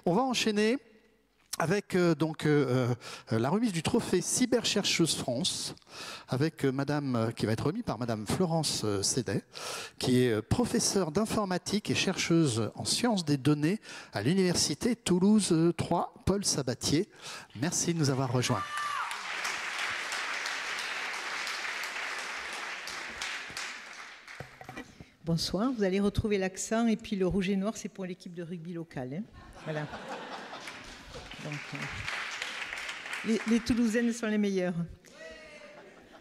On va enchaîner avec la remise du trophée Cyberchercheuse France, avec Madame, qui va être remis par Madame Florence Sédet, qui est professeure d'informatique et chercheuse en sciences des données à l'Université Toulouse 3 Paul Sabatier. Merci de nous avoir rejoints. Bonsoir, vous allez retrouver l'accent et puis le rouge et noir, c'est pour l'équipe de rugby locale. Hein. Voilà. Donc, les Toulousaines sont les meilleures.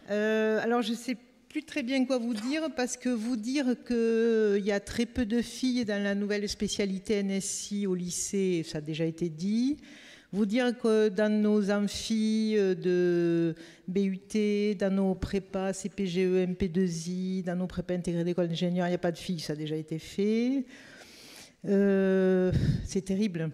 Alors, je ne sais plus très bien quoi vous dire, parce que vous dire qu'il y a très peu de filles dans la nouvelle spécialité NSI au lycée, ça a déjà été dit. Vous dire que dans nos amphis de BUT, dans nos prépas CPGE, MP2I, dans nos prépas intégrés d'école d'ingénieur, il n'y a pas de filles, ça a déjà été fait. C'est terrible.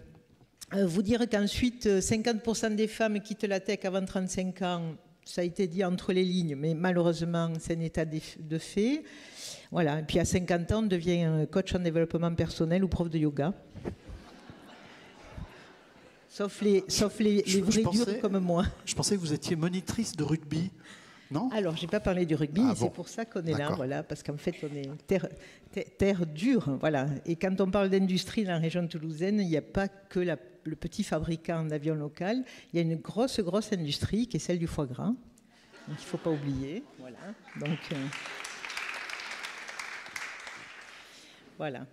Vous dire qu'ensuite, 50% des femmes quittent la tech avant 35 ans, ça a été dit entre les lignes, mais malheureusement, c'est un état de fait. Voilà. Et puis à 50 ans, on devient coach en développement personnel ou prof de yoga. Sauf les vrais durs comme moi. Je pensais que vous étiez monitrice de rugby. Non ? Alors, je n'ai pas parlé du rugby, mais c'est pour ça qu'on est là, voilà, parce qu'en fait, on est terre dure, voilà. Et quand on parle d'industrie dans la région toulousaine, il n'y a pas que le petit fabricant d'avions local, il y a une grosse industrie qui est celle du foie gras. Donc, il ne faut pas oublier, voilà. Donc, voilà.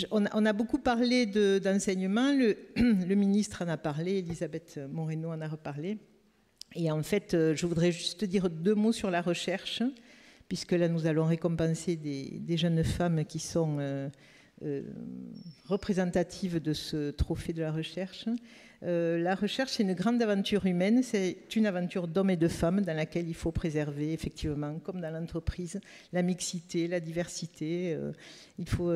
On a beaucoup parlé d'enseignement, le ministre en a parlé, Elisabeth Moreno en a reparlé. Et en fait, je voudrais juste dire 2 mots sur la recherche, puisque là, nous allons récompenser des jeunes femmes qui sont représentatives de ce trophée de la recherche. La recherche, c'est une grande aventure humaine, c'est une aventure d'hommes et de femmes dans laquelle il faut préserver, effectivement, comme dans l'entreprise, la mixité, la diversité. Il faut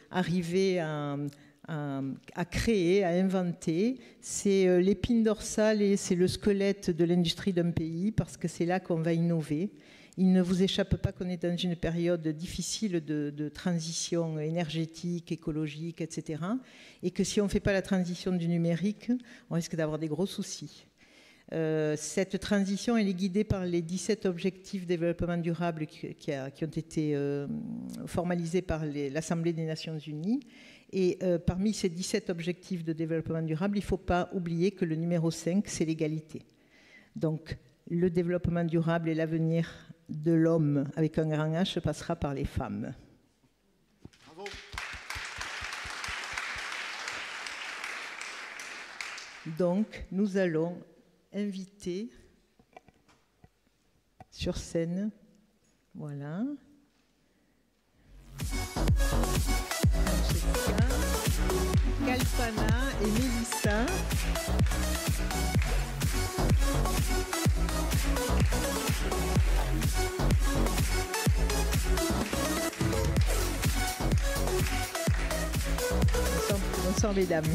arriver à créer, à inventer. C'est l'épine dorsale et c'est le squelette de l'industrie d'un pays, parce que c'est là qu'on va innover. Il ne vous échappe pas qu'on est dans une période difficile de transition énergétique, écologique, etc. Et que si on ne fait pas la transition du numérique, on risque d'avoir des gros soucis. Cette transition, elle est guidée par les 17 objectifs de développement durable qui ont été formalisés par l'Assemblée des Nations Unies. Et parmi ces 17 objectifs de développement durable, il ne faut pas oublier que le numéro 5, c'est l'égalité. Donc, le développement durable et l'avenir de l'homme avec un grand H passera par les femmes. Bravo. Donc, nous allons inviter sur scène, voilà, Francesca, Kalpana et Mélissa. Bonsoir mesdames.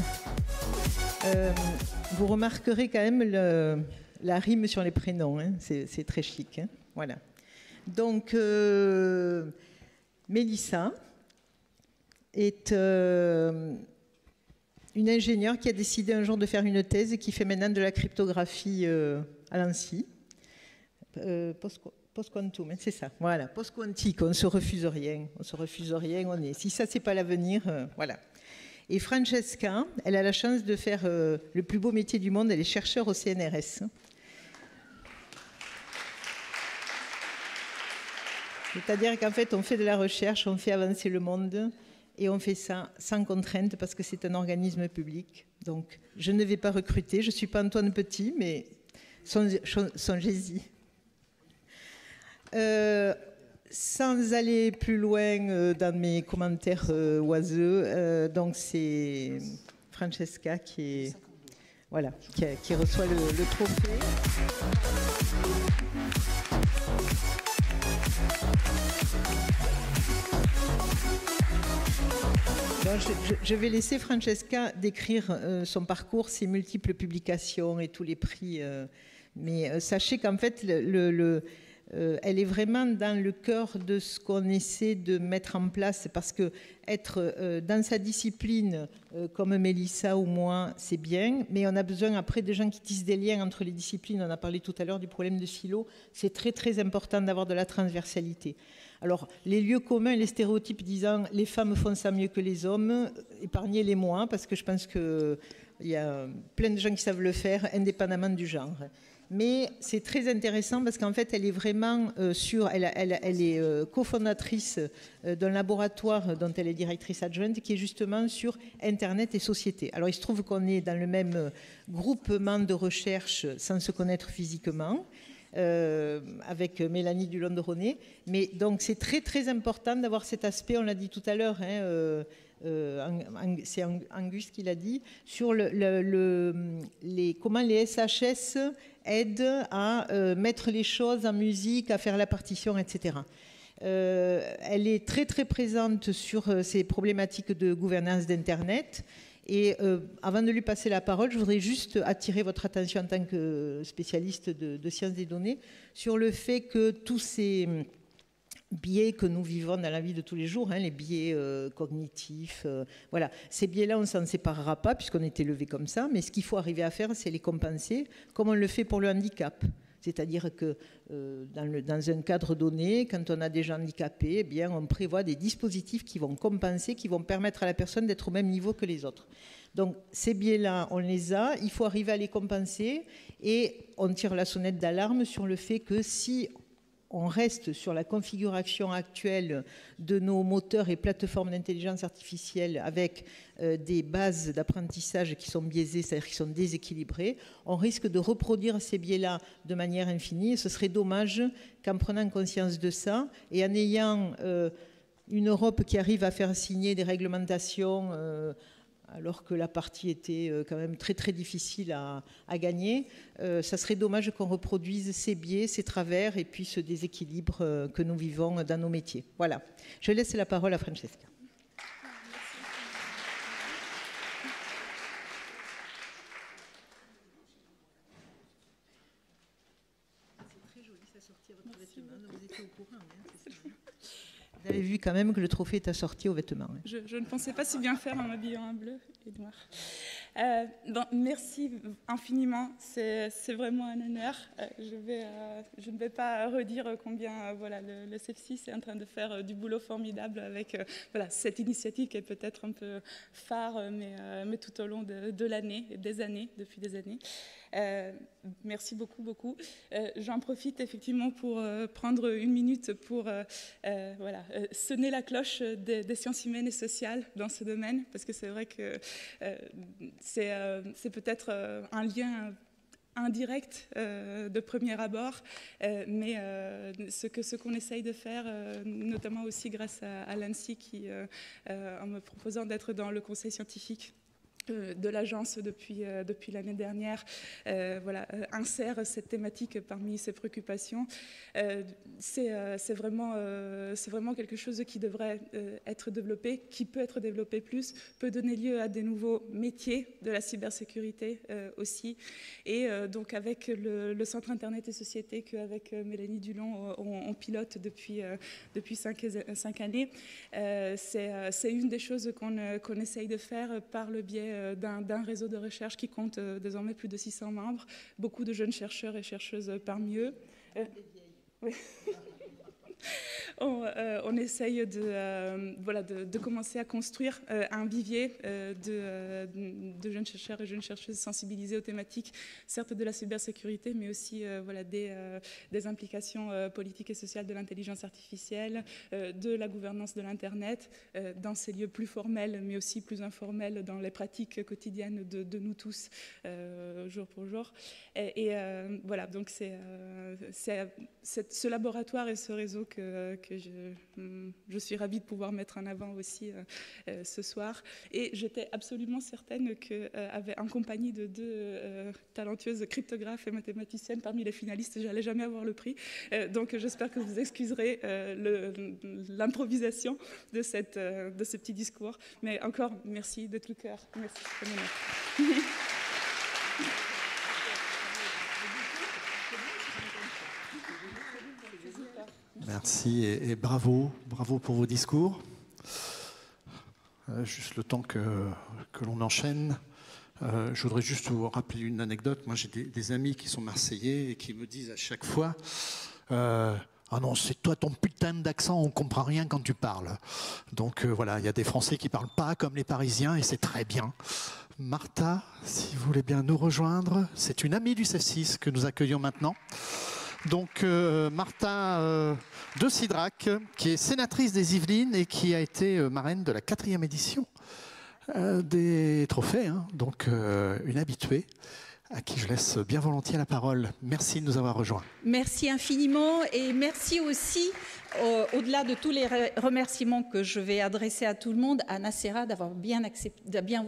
Vous remarquerez quand même la rime sur les prénoms, hein. C'est très chic. Hein. Voilà. Donc, Mélissa est une ingénieure qui a décidé un jour de faire une thèse et qui fait maintenant de la cryptographie à l'ANSSI. Post-quantum, c'est ça. Voilà, post-quantique, on ne se refuse rien. On se refuse rien, on est. Si ça, c'est pas l'avenir, voilà. Et Francesca, elle a la chance de faire le plus beau métier du monde, elle est chercheure au CNRS. C'est-à-dire qu'en fait, on fait de la recherche, on fait avancer le monde, et on fait ça sans contrainte, parce que c'est un organisme public. Donc, je ne vais pas recruter, je ne suis pas Antoine Petit, mais songez-y. Sans aller plus loin dans mes commentaires oiseux, donc c'est Francesca qui reçoit le trophée. Donc je vais laisser Francesca décrire son parcours, ses multiples publications et tous les prix. Mais sachez qu'en fait, elle est vraiment dans le cœur de ce qu'on essaie de mettre en place, parce que être dans sa discipline, comme Mélissa ou moi, c'est bien, mais on a besoin après de gens qui tissent des liens entre les disciplines. On a parlé tout à l'heure du problème de silo. C'est très très important d'avoir de la transversalité. Alors, les lieux communs, les stéréotypes disant les femmes font ça mieux que les hommes, épargnez-les-moi, parce que je pense qu'il y a plein de gens qui savent le faire, indépendamment du genre. Mais c'est très intéressant parce qu'en fait, elle est vraiment elle est cofondatrice d'un laboratoire dont elle est directrice adjointe, qui est justement sur Internet et société. Alors, il se trouve qu'on est dans le même groupement de recherche sans se connaître physiquement. Avec Mélanie Dulon-de-Roné. Mais donc, c'est très, très important d'avoir cet aspect, on l'a dit tout à l'heure, c'est Angus qui l'a dit, sur comment les SHS aident à mettre les choses en musique, à faire la partition, etc. Elle est très, très présente sur ces problématiques de gouvernance d'Internet. Et avant de lui passer la parole, je voudrais juste attirer votre attention en tant que spécialiste de sciences des données sur le fait que tous ces biais que nous vivons dans la vie de tous les jours, les biais cognitifs, voilà, ces biais-là, on ne s'en séparera pas puisqu'on est élevé comme ça, mais ce qu'il faut arriver à faire, c'est les compenser comme on le fait pour le handicap. C'est-à-dire que dans un cadre donné, quand on a des gens handicapés, eh bien, on prévoit des dispositifs qui vont compenser, qui vont permettre à la personne d'être au même niveau que les autres. Donc ces biais-là, on les a, il faut arriver à les compenser et on tire la sonnette d'alarme sur le fait que si on reste sur la configuration actuelle de nos moteurs et plateformes d'intelligence artificielle avec des bases d'apprentissage qui sont biaisées, c'est-à-dire qui sont déséquilibrées, on risque de reproduire ces biais-là de manière infinie. Et ce serait dommage qu'en prenant conscience de ça et en ayant une Europe qui arrive à faire signer des réglementations alors que la partie était quand même très très difficile à gagner, ça serait dommage qu'on reproduise ces biais, ces travers et puis ce déséquilibre que nous vivons dans nos métiers. Voilà. Je laisse la parole à Francesca. C'est très joli, ça sortit à votre vêtement. Vous étiez au courant, c'est ça. Vous avez vu quand même que le trophée est assorti aux vêtements. Je ne pensais pas si bien faire en m'habillant en bleu et noir. Merci infiniment, c'est vraiment un honneur. Je ne vais pas redire combien le CEFSIS est en train de faire du boulot formidable avec cette initiative qui est peut-être un peu phare, mais tout au long de l'année, depuis des années. Merci beaucoup. J'en profite effectivement pour prendre une minute pour sonner la cloche des sciences humaines et sociales dans ce domaine, parce que c'est vrai que c'est peut-être un lien indirect de premier abord, mais ce qu'on essaye de faire, notamment aussi grâce à l'ANSSI qui, en me proposant d'être dans le conseil scientifique de l'agence depuis l'année dernière, insère cette thématique parmi ses préoccupations. C'est vraiment quelque chose qui devrait être développé, qui peut être développé plus, peut donner lieu à des nouveaux métiers de la cybersécurité aussi. Et donc avec le Centre Internet et Société qu'avec Mélanie Dulon on pilote depuis 5 années, c'est une des choses qu'on essaye de faire par le biais d'un réseau de recherche qui compte désormais plus de 600 membres, beaucoup de jeunes chercheurs et chercheuses parmi eux. Oui. On essaye de commencer à construire un vivier de jeunes chercheurs et jeunes chercheuses sensibilisés aux thématiques, certes de la cybersécurité, mais aussi des implications politiques et sociales de l'intelligence artificielle, de la gouvernance de l'Internet, dans ces lieux plus formels, mais aussi plus informels dans les pratiques quotidiennes de nous tous, jour pour jour. Donc c'est ce laboratoire et ce réseau que je suis ravie de pouvoir mettre en avant aussi ce soir. Et j'étais absolument certaine en compagnie de deux talentueuses cryptographes et mathématiciennes parmi les finalistes, j'allais jamais avoir le prix. Donc j'espère que vous excuserez l'improvisation de ce petit discours. Mais encore, merci de tout cœur. Merci. Merci et bravo pour vos discours. Juste le temps que l'on enchaîne. Je voudrais juste vous rappeler une anecdote. Moi, j'ai des amis qui sont marseillais et qui me disent à chaque fois ah non, c'est toi ton putain d'accent, on comprend rien quand tu parles. Donc voilà, il y a des Français qui parlent pas comme les Parisiens et c'est très bien. Martha, si vous voulez bien nous rejoindre, c'est une amie du CEF6 que nous accueillons maintenant. Donc Martha de Sidrac, qui est sénatrice des Yvelines et qui a été marraine de la 4e édition des trophées, hein. Donc une habituée à qui je laisse bien volontiers la parole. Merci de nous avoir rejoints. Merci infiniment et merci aussi, au-delà de tous les remerciements que je vais adresser à tout le monde, à Nacera d'avoir bien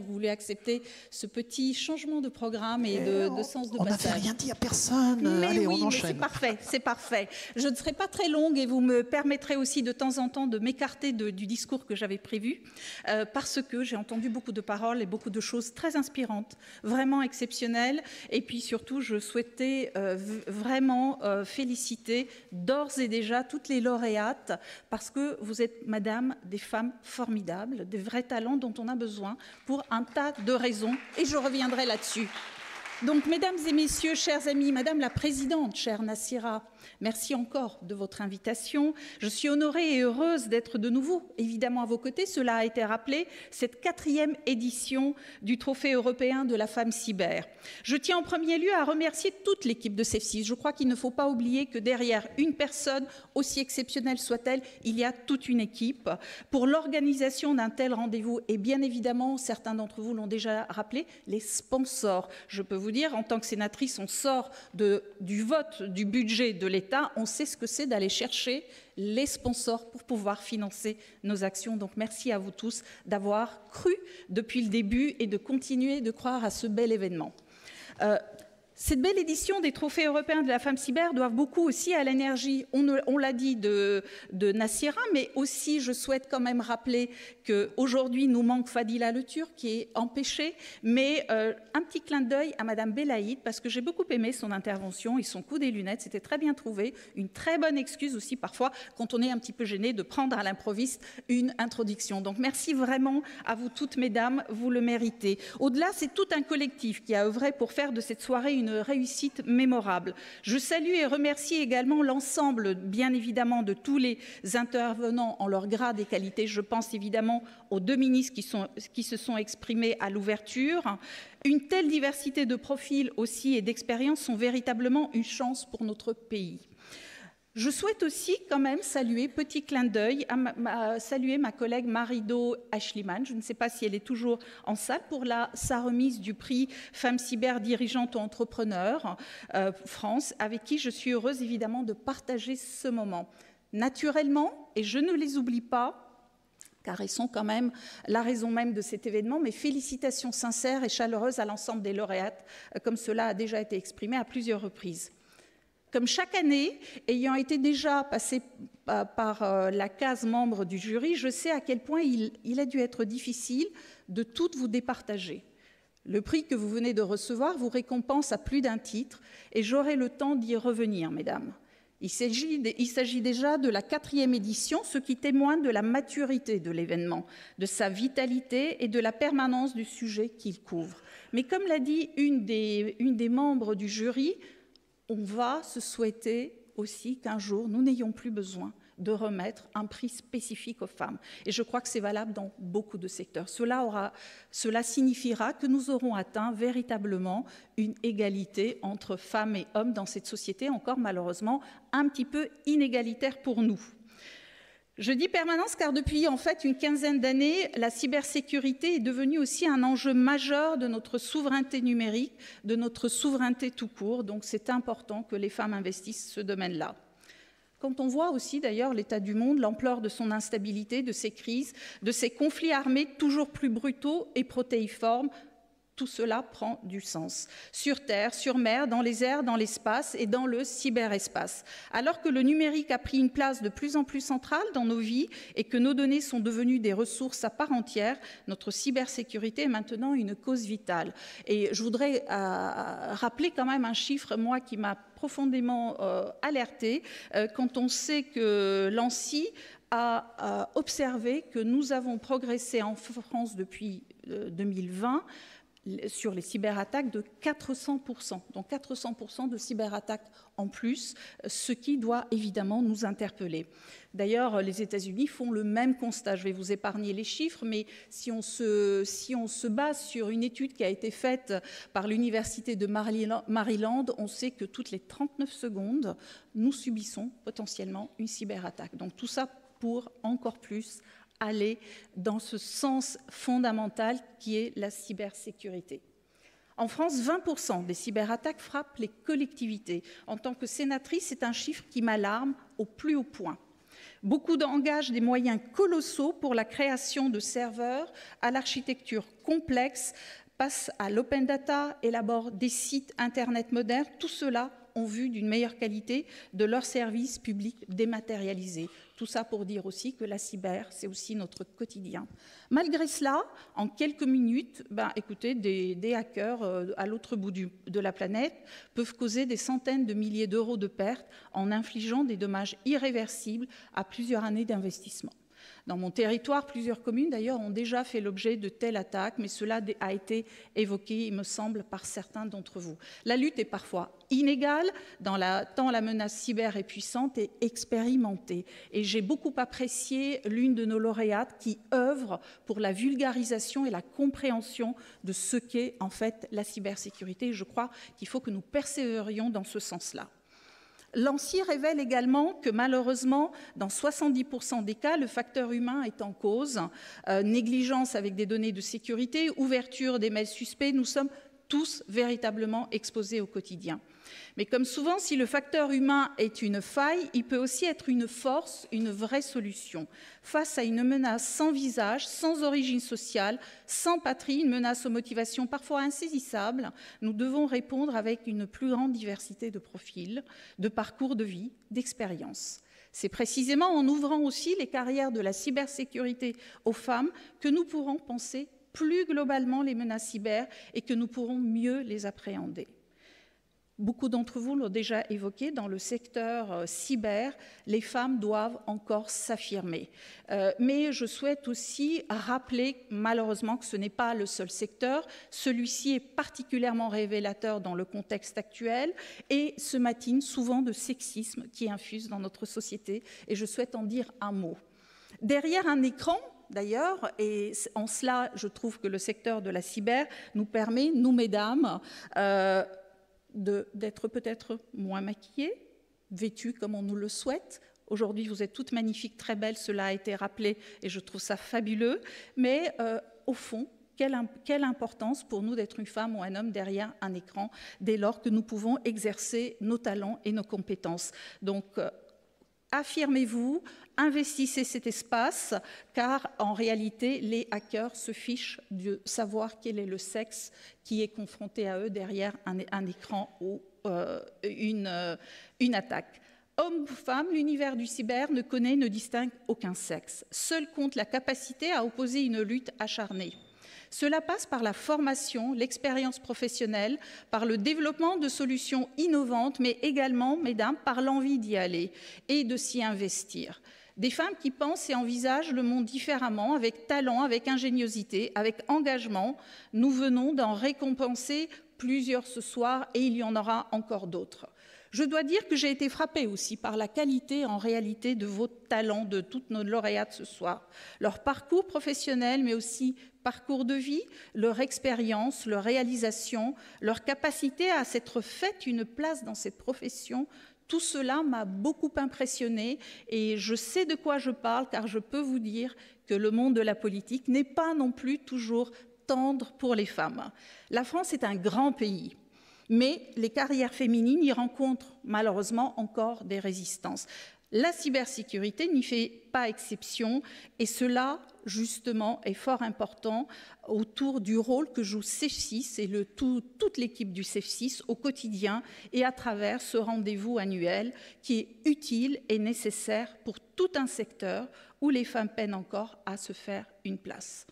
voulu accepter ce petit changement de programme et de sens de passage. On n'avait rien dit à personne. Mais allez, oui, on enchaîne. c'est parfait, c'est parfait. Je ne serai pas très longue et vous me permettrez aussi de temps en temps de m'écarter du discours que j'avais prévu parce que j'ai entendu beaucoup de paroles et beaucoup de choses très inspirantes, vraiment exceptionnelles. Et puis surtout, je souhaitais vraiment féliciter d'ores et déjà toutes les lauréates parce que vous êtes, madame, des femmes formidables, des vrais talents dont on a besoin pour un tas de raisons. Et je reviendrai là-dessus. Donc, mesdames et messieurs, chers amis, madame la présidente, chère Nacera, merci encore de votre invitation. Je suis honorée et heureuse d'être de nouveau, évidemment, à vos côtés. Cela a été rappelé, cette 4e édition du Trophée européen de la femme cyber. Je tiens en premier lieu à remercier toute l'équipe de CEF6. Je crois qu'il ne faut pas oublier que derrière une personne, aussi exceptionnelle soit-elle, il y a toute une équipe pour l'organisation d'un tel rendez-vous. Et bien évidemment, certains d'entre vous l'ont déjà rappelé, les sponsors. Je peux vous dire, en tant que sénatrice, on sort du vote du budget de l'État, on sait ce que c'est d'aller chercher les sponsors pour pouvoir financer nos actions. Donc merci à vous tous d'avoir cru depuis le début et de continuer de croire à ce bel événement. Cette belle édition des Trophées européens de la femme cyber doit beaucoup aussi à l'énergie, on l'a dit, de Nacera, mais aussi je souhaite quand même rappeler qu'aujourd'hui nous manque Fadila Le Turc qui est empêchée, mais un petit clin d'œil à Madame Belaïd parce que j'ai beaucoup aimé son intervention et son coup des lunettes, c'était très bien trouvé, une très bonne excuse aussi parfois quand on est un petit peu gêné de prendre à l'improviste une introduction. Donc merci vraiment à vous toutes mesdames, vous le méritez. Au-delà, c'est tout un collectif qui a œuvré pour faire de cette soirée une réussite mémorable. Je salue et remercie également l'ensemble, bien évidemment, de tous les intervenants en leur grade et qualité. Je pense évidemment aux 2 ministres qui se sont exprimés à l'ouverture. Une telle diversité de profils aussi et d'expériences sont véritablement une chance pour notre pays. Je souhaite aussi quand même saluer, petit clin d'œil, saluer ma collègue Marido Ashliman, je ne sais pas si elle est toujours en salle, pour sa remise du prix Femmes cyber dirigeantes ou entrepreneurs France, avec qui je suis heureuse évidemment de partager ce moment. Naturellement, et je ne les oublie pas, car elles sont quand même la raison même de cet événement, mes félicitations sincères et chaleureuses à l'ensemble des lauréates, comme cela a déjà été exprimé à plusieurs reprises. Comme chaque année, ayant été déjà passé par la case membre du jury, je sais à quel point il a dû être difficile de toutes vous départager. Le prix que vous venez de recevoir vous récompense à plus d'un titre et j'aurai le temps d'y revenir, mesdames. Il s'agit déjà de la 4e édition, ce qui témoigne de la maturité de l'événement, de sa vitalité et de la permanence du sujet qu'il couvre. Mais comme l'a dit une des membres du jury, on va se souhaiter aussi qu'un jour, nous n'ayons plus besoin de remettre un prix spécifique aux femmes. Et je crois que c'est valable dans beaucoup de secteurs. Cela signifiera que nous aurons atteint véritablement une égalité entre femmes et hommes dans cette société, encore malheureusement un petit peu inégalitaire pour nous. Je dis permanence car depuis en fait une quinzaine d'années, la cybersécurité est devenue aussi un enjeu majeur de notre souveraineté numérique, de notre souveraineté tout court. Donc c'est important que les femmes investissent ce domaine-là. Quand on voit aussi d'ailleurs l'état du monde, l'ampleur de son instabilité, de ses crises, de ses conflits armés toujours plus brutaux et protéiformes, tout cela prend du sens. Sur Terre, sur mer, dans les airs, dans l'espace et dans le cyberespace. Alors que le numérique a pris une place de plus en plus centrale dans nos vies et que nos données sont devenues des ressources à part entière, notre cybersécurité est maintenant une cause vitale. Et je voudrais rappeler quand même un chiffre, moi, qui m'a profondément alerté quand on sait que l'ANSSI a observé que nous avons progressé en France depuis 2020 sur les cyberattaques de 400%, donc 400% de cyberattaques en plus, ce qui doit évidemment nous interpeller. D'ailleurs, les États-Unis font le même constat. Je vais vous épargner les chiffres, mais si on se base sur une étude qui a été faite par l'Université de Maryland, on sait que toutes les 39 secondes, nous subissons potentiellement une cyberattaque. Donc tout ça pour encore plus aller dans ce sens fondamental qui est la cybersécurité. En France, 20% des cyberattaques frappent les collectivités. En tant que sénatrice, c'est un chiffre qui m'alarme au plus haut point. Beaucoup engagent des moyens colossaux pour la création de serveurs à l'architecture complexe, passent à l'open data, élaborent des sites Internet modernes. Tout cela en vue d'une meilleure qualité de leurs services publics dématérialisés. Tout ça pour dire aussi que la cyber, c'est aussi notre quotidien. Malgré cela, en quelques minutes, écoutez, des hackers à l'autre bout de la planète peuvent causer des centaines de milliers d'euros de pertes en infligeant des dommages irréversibles à plusieurs années d'investissement. Dans mon territoire, plusieurs communes, d'ailleurs, ont déjà fait l'objet de telles attaques, mais cela a été évoqué, il me semble, par certains d'entre vous. La lutte est parfois inégale, tant la menace cyber est puissante et expérimentée. Et j'ai beaucoup apprécié l'une de nos lauréates qui œuvre pour la vulgarisation et la compréhension de ce qu'est en fait la cybersécurité. Je crois qu'il faut que nous persévérions dans ce sens-là. L'ANSSI révèle également que malheureusement, dans 70% des cas, le facteur humain est en cause. Négligence avec des données de sécurité, ouverture des mails suspects, nous sommes tous véritablement exposés au quotidien. Mais comme souvent, si le facteur humain est une faille, il peut aussi être une force, une vraie solution. Face à une menace sans visage, sans origine sociale, sans patrie, une menace aux motivations parfois insaisissables, nous devons répondre avec une plus grande diversité de profils, de parcours de vie, d'expériences. C'est précisément en ouvrant aussi les carrières de la cybersécurité aux femmes que nous pourrons penser plus globalement les menaces cyber et que nous pourrons mieux les appréhender. Beaucoup d'entre vous l'ont déjà évoqué, dans le secteur cyber, les femmes doivent encore s'affirmer. Mais je souhaite aussi rappeler, malheureusement, que ce n'est pas le seul secteur. Celui-ci est particulièrement révélateur dans le contexte actuel et se matine souvent de sexisme qui infuse dans notre société. Et je souhaite en dire un mot. Derrière un écran, d'ailleurs, et en cela, je trouve que le secteur de la cyber nous permet, nous, mesdames, d'être peut-être moins maquillées, vêtues comme on nous le souhaite. Aujourd'hui, vous êtes toutes magnifiques, très belles, cela a été rappelé et je trouve ça fabuleux. Mais au fond, quelle importance pour nous d'être une femme ou un homme derrière un écran dès lors que nous pouvons exercer nos talents et nos compétences. Donc, affirmez-vous, investissez cet espace, car en réalité, les hackers se fichent de savoir quel est le sexe qui est confronté à eux derrière un écran ou une attaque. Homme ou femme, l'univers du cyber ne distingue aucun sexe. Seul compte la capacité à opposer une lutte acharnée. Cela passe par la formation, l'expérience professionnelle, par le développement de solutions innovantes, mais également, mesdames, par l'envie d'y aller et de s'y investir. Des femmes qui pensent et envisagent le monde différemment, avec talent, avec ingéniosité, avec engagement. Nous venons d'en récompenser plusieurs ce soir et il y en aura encore d'autres. Je dois dire que j'ai été frappée aussi par la qualité en réalité de vos talents, de toutes nos lauréates ce soir. Leur parcours professionnel, mais aussi parcours de vie, leur expérience, leur réalisation, leur capacité à s'être fait une place dans cette profession, tout cela m'a beaucoup impressionnée et je sais de quoi je parle car je peux vous dire que le monde de la politique n'est pas non plus toujours tendre pour les femmes. La France est un grand pays. Mais les carrières féminines y rencontrent malheureusement encore des résistances. La cybersécurité n'y fait pas exception et cela, justement, est fort important autour du rôle que joue CEF6 et toute l'équipe du CEF6 au quotidien et à travers ce rendez-vous annuel qui est utile et nécessaire pour tout un secteur où les femmes peinent encore à se faire une place.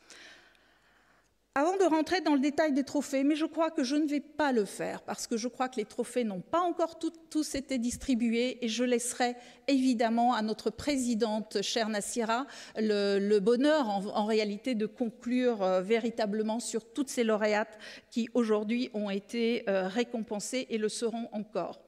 Avant de rentrer dans le détail des trophées, mais je crois que je ne vais pas le faire parce que je crois que les trophées n'ont pas encore tous été distribués et je laisserai évidemment à notre présidente, chère Nassira, le bonheur en réalité de conclure véritablement sur toutes ces lauréates qui aujourd'hui ont été récompensées et le seront encore.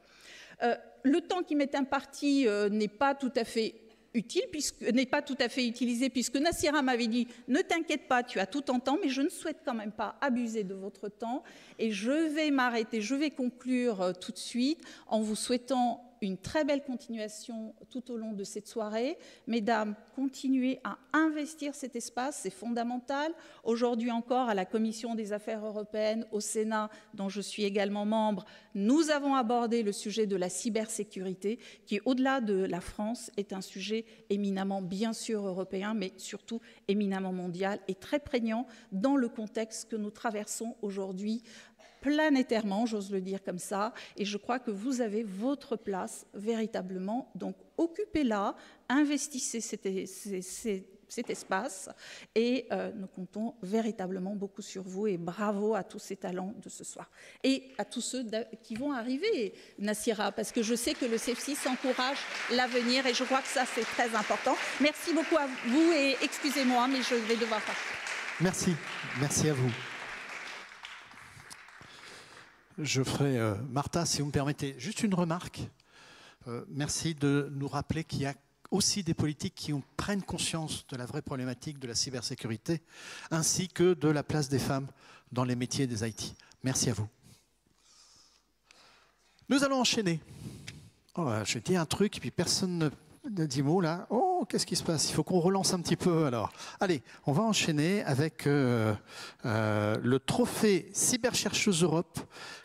Le temps qui m'est imparti n'est pas tout à fait utilisé, puisque Nassira m'avait dit « Ne t'inquiète pas, tu as tout ton temps », mais je ne souhaite quand même pas abuser de votre temps. Et je vais m'arrêter, je vais conclure tout de suite en vous souhaitant une très belle continuation tout au long de cette soirée. Mesdames, continuez à investir cet espace, c'est fondamental. Aujourd'hui encore, à la Commission des Affaires européennes, au Sénat, dont je suis également membre, nous avons abordé le sujet de la cybersécurité, qui, au-delà de la France, est un sujet éminemment, bien sûr, européen, mais surtout éminemment mondial et très prégnant dans le contexte que nous traversons aujourd'hui planétairement, j'ose le dire comme ça, et je crois que vous avez votre place véritablement, donc occupez-la, investissez cet espace, et nous comptons véritablement beaucoup sur vous, et bravo à tous ces talents de ce soir. Et à tous ceux qui vont arriver, Nassira, parce que je sais que le CEF6 encourage l'avenir, et je crois que ça c'est très important. Merci beaucoup à vous, et excusez-moi, mais je vais devoir partir. Merci, merci à vous. Je ferai, Martha, si vous me permettez, juste une remarque. Merci de nous rappeler qu'il y a aussi des politiques qui prennent conscience de la vraie problématique de la cybersécurité, ainsi que de la place des femmes dans les métiers des IT. Merci à vous. Nous allons enchaîner. Oh, je dis un truc, et puis personne ne dit mot là. Oh, qu'est-ce qui se passe? Il faut qu'on relance un petit peu alors. Allez, on va enchaîner avec le trophée Cyberchercheuse Europe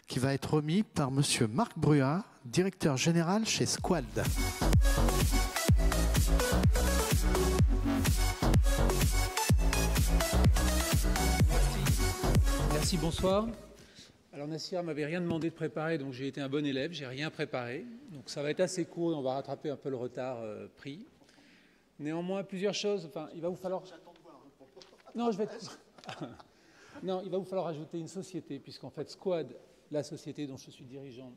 qui va être remis par monsieur Marc Bruat, directeur général chez Squad. Merci, bonsoir. Alors Nassira m'avait rien demandé de préparer, donc j'ai été un bon élève, j'ai rien préparé. Donc ça va être assez court, on va rattraper un peu le retard pris. Néanmoins, plusieurs choses. Enfin, il va vous falloir. Non, je vais. Non, il va vous falloir ajouter une société, puisqu'en fait Squad, la société dont je suis dirigeant,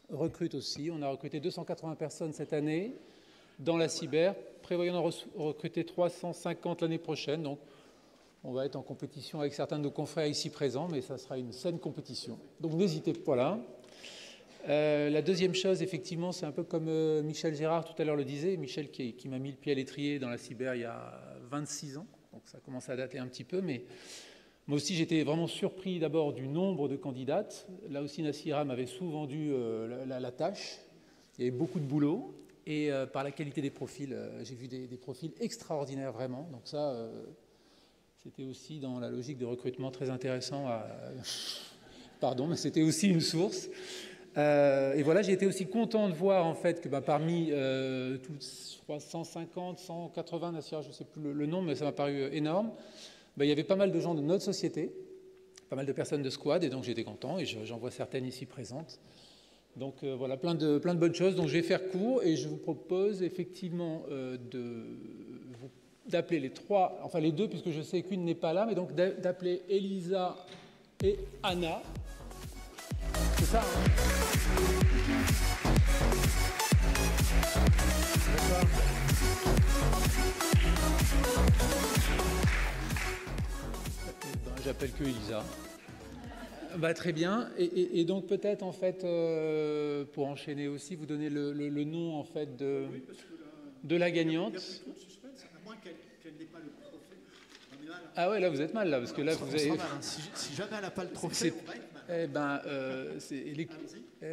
recrute aussi. On a recruté 280 personnes cette année dans la cyber, prévoyant de recruter 350 l'année prochaine. Donc, on va être en compétition avec certains de nos confrères ici présents, mais ça sera une saine compétition. Donc, n'hésitez pas, voilà. La deuxième chose, effectivement, c'est un peu comme Michel Gérard tout à l'heure le disait. Michel qui m'a mis le pied à l'étrier dans la cyber il y a 26 ans. Donc, ça commence à dater un petit peu, mais moi aussi, j'étais vraiment surpris d'abord du nombre de candidates. Là aussi, Nassira m'avait sous-vendu la tâche. Il y avait beaucoup de boulot. Et par la qualité des profils, j'ai vu des profils extraordinaires, vraiment. Donc ça, c'était aussi dans la logique de recrutement très intéressant. Pardon, mais c'était aussi une source. Et voilà, j'ai été aussi content de voir, en fait, que parmi tous, je crois, 150, 180, Nassira, je ne sais plus le nombre, mais ça m'a paru énorme. Il y avait pas mal de gens de notre société, pas mal de personnes de Squad, et donc j'étais content, et j'en vois certaines ici présentes. Donc voilà, plein de bonnes choses. Donc je vais faire court, et je vous propose effectivement d'appeler les trois, enfin les deux, puisque je sais qu'une n'est pas là, mais donc d'appeler Elisa et Anna. C'est ça, hein? D'accord. J'appelle que Elisa. Très bien. Et donc peut-être en fait, pour enchaîner aussi, vous donner le nom en fait de la gagnante. À moins qu'elle n'ait pas le trophée. Ah ouais, là vous êtes mal là, parce que là vous avez. Mal, hein. Si jamais elle n'a pas le trophée, on va être mal.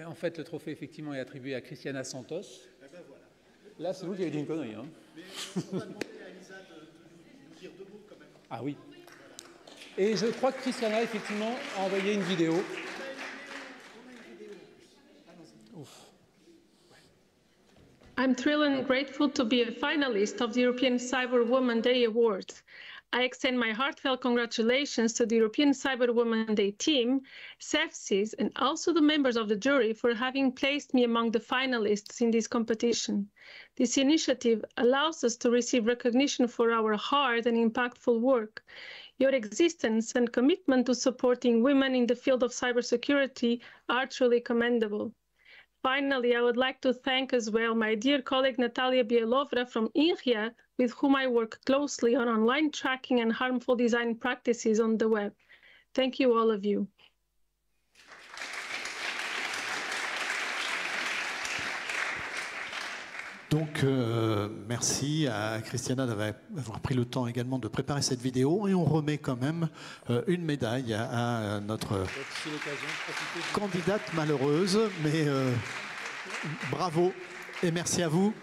En fait, le trophée effectivement est attribué à Christiana Santos. Voilà. Là, c'est vous qui avez dit une connerie. Hein. Mais on va demander à Elisa de nous dire deux mots quand même. Ah oui. Et je crois que Christiana, effectivement, a envoyé une vidéo. I'm thrilled and grateful to be a finalist of the European Cyber Woman Day Awards. I extend my heartfelt congratulations to the European Cyber Woman Day team, CEF6, and also the members of the jury for having placed me among the finalists in this competition. This initiative allows us to receive recognition for our hard and impactful work. Your existence and commitment to supporting women in the field of cybersecurity are truly commendable. Finally, I would like to thank as well my dear colleague Natalia Bielovra from INRIA, with whom I work closely on online tracking and harmful design practices on the web. Thank you, all of you. Donc, merci à Christiana d'avoir pris le temps également de préparer cette vidéo. Et on remet quand même une médaille à notre candidate malheureuse. Mais bravo et merci à vous.